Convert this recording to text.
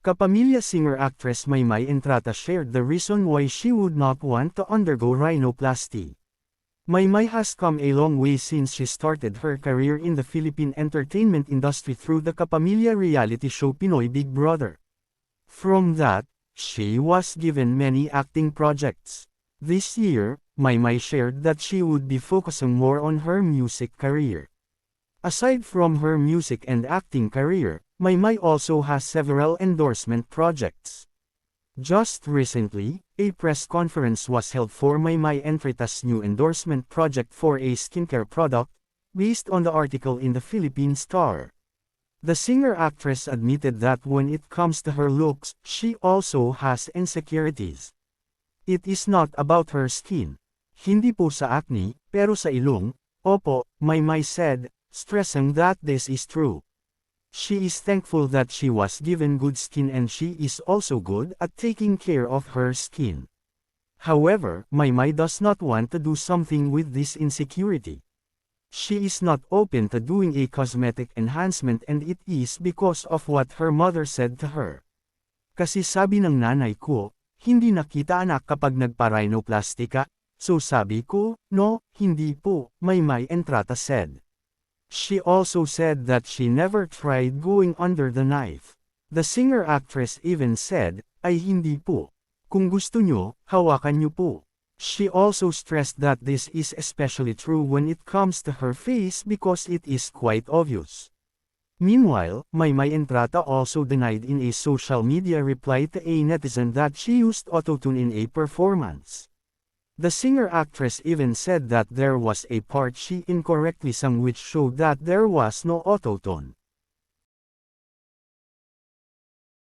Kapamilya singer-actress Maymay Entrata shared the reason why she would not want to undergo rhinoplasty. Maymay has come a long way since she started her career in the Philippine entertainment industry through the Kapamilya reality show Pinoy Big Brother. From that, she was given many acting projects. This year, Maymay shared that she would be focusing more on her music career. Aside from her music and acting career, Maymay also has several endorsement projects. Just recently, a press conference was held for Maymay Entrata's new endorsement project for a skincare product, based on the article in the Philippine Star. The singer-actress admitted that when it comes to her looks, she also has insecurities. It is not about her skin. Hindi po sa acne, pero sa ilong, opo, Maymay said, stressing that this is true. She is thankful that she was given good skin and she is also good at taking care of her skin. However, Maymay does not want to do something with this insecurity. She is not open to doing a cosmetic enhancement and it is because of what her mother said to her. Kasi sabi ng nanay ko, hindi nakita anak kapag nagpa-rhinoplasty ka, so sabi ko, no, hindi po, Maymay Entrata said. She also said that she never tried going under the knife. The singer-actress even said, ay hindi po. Kung gusto nyo, hawakan nyo po. She also stressed that this is especially true when it comes to her face because it is quite obvious. Meanwhile, Maymay Entrata also denied in a social media reply to a netizen that she used autotune in a performance. The singer-actress even said that there was a part she incorrectly sang which showed that there was no autotune.